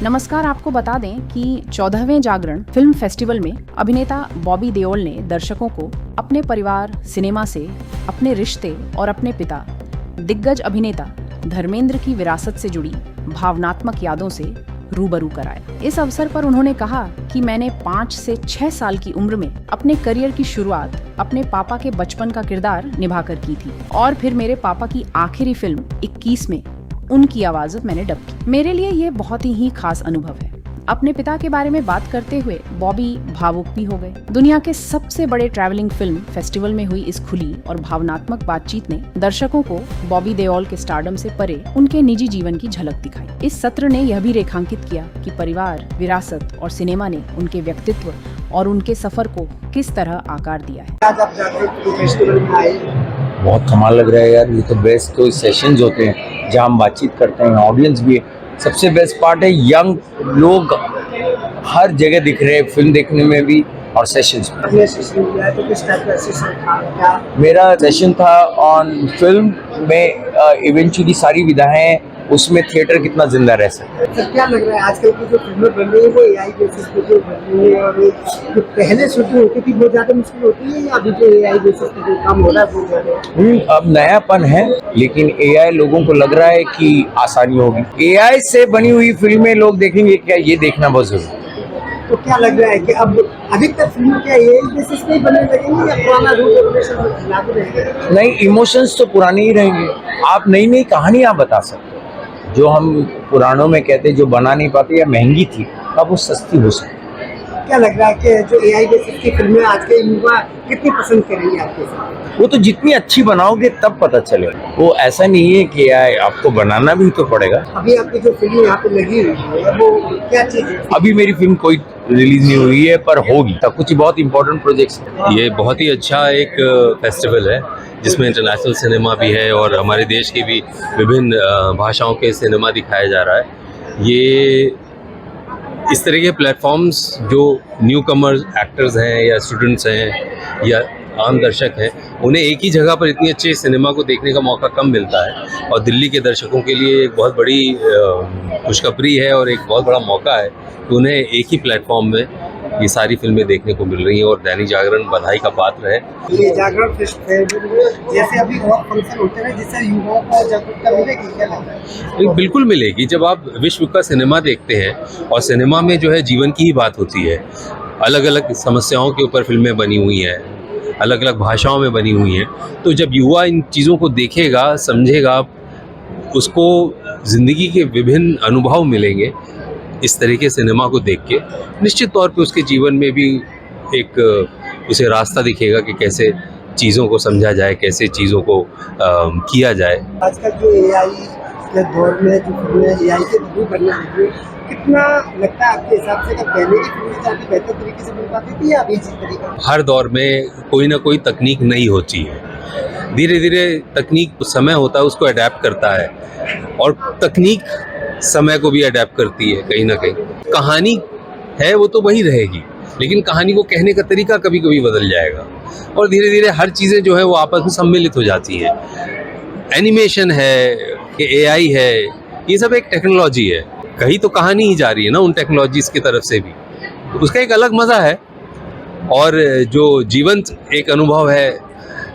नमस्कार, आपको बता दें कि 14वें जागरण फिल्म फेस्टिवल में अभिनेता बॉबी देओल ने दर्शकों को अपने परिवार, सिनेमा से, अपने रिश्ते और अपने पिता दिग्गज अभिनेता धर्मेंद्र की विरासत से जुड़ी भावनात्मक यादों से रूबरू कराया। इस अवसर पर उन्होंने कहा कि मैंने 5 से 6 साल की उम्र में अपने करियर की शुरुआत अपने पापा के बचपन का किरदार निभाकर की थी और फिर मेरे पापा की आखिरी फिल्म 21 में उनकी आवाज मैंने डब की। मेरे लिए ये बहुत ही खास अनुभव है। अपने पिता के बारे में बात करते हुए बॉबी भावुक भी हो गए। दुनिया के सबसे बड़े ट्रैवलिंग फिल्म फेस्टिवल में हुई इस खुली और भावनात्मक बातचीत ने दर्शकों को बॉबी देओल के स्टारडम से परे उनके निजी जीवन की झलक दिखाई। इस सत्र ने यह भी रेखांकित किया कि परिवार, विरासत और सिनेमा ने उनके व्यक्तित्व और उनके सफर को किस तरह आकार दिया है। आज आप फेस्टिवल में आए, बहुत कमाल लग रहा है यार। ये तो बेस्ट तो सेशंस होते हैं जहाँ हम बातचीत करते हैं, ऑडियंस भी है। सबसे बेस्ट पार्ट है यंग लोग हर जगह दिख रहे हैं, फिल्म देखने में भी और सेशंस में। अपने सेशन में आए तो किस टाइप का सेशन था? क्या मेरा सेशन था ऑन फिल्म में इवेंचुअली सारी विधाएं उसमें थिएटर कितना जिंदा रह सकता है। सर, क्या लग रहा है आजकल की जो फिल्में बन रही है वो एआई बेसिस पे जो बन रही है, और जो पहले शूटिंग होती थी वो ज़्यादा मुश्किल होती है या अभी जो एआई बेसिस पे जो काम हो रहा है वो ज़्यादा? अब नयापन है, लेकिन एआई लोगों को लग रहा है कि आसानी होगी। एआई से बनी हुई फिल्में लोग देखेंगे क्या, ये देखना बहुत जरूरी है। तो क्या लग रहा है कि अब अधिकतर फिल्म क्या एआई बेसिस पे ही बनने लगेंगे या पुराना रूल रेगुलेशन लागू रहेगा? नहीं, इमोशंस तो पुराने ही रहेंगे। आप नई नई कहानियां बता सकते हो। जो हम पुराणों में कहते जो बना नहीं पाते या महंगी थी, अब वो सस्ती हो सकती। क्या लग रहा है कि जो एआई बेसिस की फिल्में आज के युवा कितनी पसंद करेंगे आपके साथ? वो तो जितनी अच्छी बनाओगे तब पता चलेगा। वो ऐसा नहीं है कि आपको बनाना भी तो पड़ेगा। अभी आपकी जो फिल्म यहाँ पे लगी हुई है वो क्या चीज़ है? अभी मेरी फिल्म कोई रिलीज नहीं हुई है, पर होगी। तब कुछ बहुत इंपॉर्टेंट प्रोजेक्ट्स हैं। ये बहुत ही अच्छा एक फेस्टिवल है जिसमें इंटरनेशनल सिनेमा भी है और हमारे देश की भी विभिन्न भाषाओं के सिनेमा दिखाया जा रहा है। ये इस तरह के प्लेटफॉर्म्स जो न्यू कमर्स एक्टर्स हैं या स्टूडेंट्स हैं या आम दर्शक हैं, उन्हें एक ही जगह पर इतनी अच्छे सिनेमा को देखने का मौका कम मिलता है। और दिल्ली के दर्शकों के लिए एक बहुत बड़ी खुशखबरी है और एक बहुत बड़ा मौका है कि उन्हें एक ही प्लेटफॉर्म में ये सारी फिल्में देखने को मिल रही हैं। और दैनिक जागरण बधाई का पात्र है। ये जागरण फेस्टिवल जैसे अभी और फंक्शन होते हैं जिससे युवाओं को जागरूकता मिलेगी, क्या लगता है? बिल्कुल मिलेगी। जब आप विश्व का सिनेमा देखते हैं और सिनेमा में जो है जीवन की ही बात होती है, अलग अलग समस्याओं के ऊपर फिल्में बनी हुई हैं, अलग अलग भाषाओं में बनी हुई हैं, तो जब युवा इन चीज़ों को देखेगा, समझेगा, उसको ज़िंदगी के विभिन्न अनुभव मिलेंगे इस तरह के सिनेमा को देख के, निश्चित तौर पे उसके जीवन में भी एक उसे रास्ता दिखेगा कि कैसे चीज़ों को समझा जाए, कैसे चीज़ों को किया जाए। आजकल जो एआई के दौर में जो फिल्में एआई के थ्रू बनने लगी, कितना लगता है आपके हिसाब से कि पहले की फिल्में ज़्यादा बेहतर तरीके से बन पाती थी या अभी इसी तरीका? हर दौर में कोई ना कोई तकनीक नई होती है। धीरे धीरे तकनीक समय होता है उसको अडेप्ट करता है और तकनीक समय को भी अडेप्ट करती है। कहीं ना कहीं कहानी है वो तो वही रहेगी, लेकिन कहानी को कहने का तरीका कभी कभी बदल जाएगा और धीरे धीरे हर चीज़ें जो है वो आपस में सम्मिलित हो जाती हैं। एनिमेशन है कि एआई है, ये सब एक टेक्नोलॉजी है। कहीं तो कहानी ही जा रही है ना उन टेक्नोलॉजीज़ की तरफ से भी, तो उसका एक अलग मज़ा है। और जो जीवंत एक अनुभव है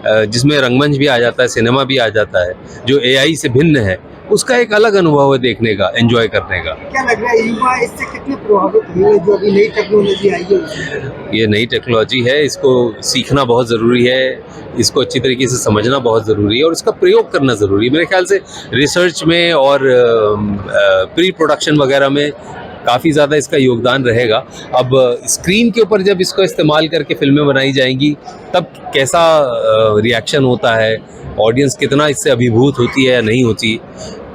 जिसमें रंगमंच भी आ जाता है, सिनेमा भी आ जाता है, जो एआई से भिन्न है, उसका एक अलग अनुभव है देखने का, एंजॉय करने का। क्या लग रहा है युवा इससे कितने प्रभावित हुए जो अभी नई टेक्नोलॉजी आई है? ये नई टेक्नोलॉजी है, इसको सीखना बहुत ज़रूरी है, इसको अच्छी तरीके से समझना बहुत ज़रूरी है और इसका प्रयोग करना ज़रूरी है। मेरे ख्याल से रिसर्च में और प्री प्रोडक्शन वगैरह में काफ़ी ज़्यादा इसका योगदान रहेगा। अब स्क्रीन के ऊपर जब इसको इस्तेमाल करके फिल्में बनाई जाएंगी तब कैसा रिएक्शन होता है, ऑडियंस कितना इससे अभिभूत होती है या नहीं होती,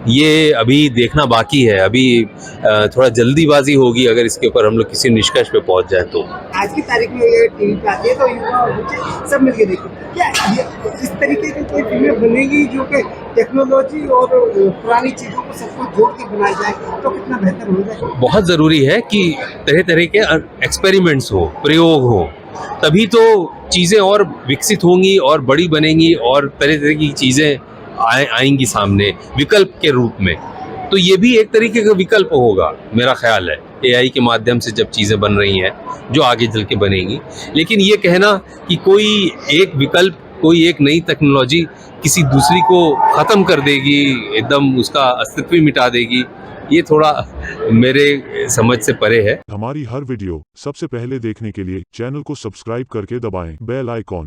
ये अभी देखना बाकी है। अभी थोड़ा जल्दीबाजी होगी अगर इसके ऊपर हम लोग किसी निष्कर्ष पे पहुंच जाए तो। आज की तारीख में ये टीवी पे आती है तो युवा और बच्चे सब मिलकर देखते हैं। क्या ये इस तरीके की कोई फिल्में बनेगी जो कि टेक्नोलॉजी और पुरानी चीज़ों को सबको जोड़ के बनाई जाए तो कितना बेहतर हो जाए? बहुत ज़रूरी है कि तरह तरह के एक्सपेरिमेंट्स हो, प्रयोग हो, तभी तो चीज़ें और विकसित होंगी और बड़ी बनेंगी और तरह तरह की चीज़ें आएंगी सामने विकल्प के रूप में। तो ये भी एक तरीके का विकल्प होगा, मेरा ख्याल है, एआई के माध्यम से जब चीज़ें बन रही हैं जो आगे चल के बनेंगी। लेकिन ये कहना कि कोई एक विकल्प, कोई एक नई टेक्नोलॉजी किसी दूसरी को ख़त्म कर देगी, एकदम उसका अस्तित्व ही मिटा देगी, ये थोड़ा मेरे समझ से परे है। हमारी हर वीडियो सबसे पहले देखने के लिए चैनल को सब्सक्राइब करके दबाएं बेल आइकॉन।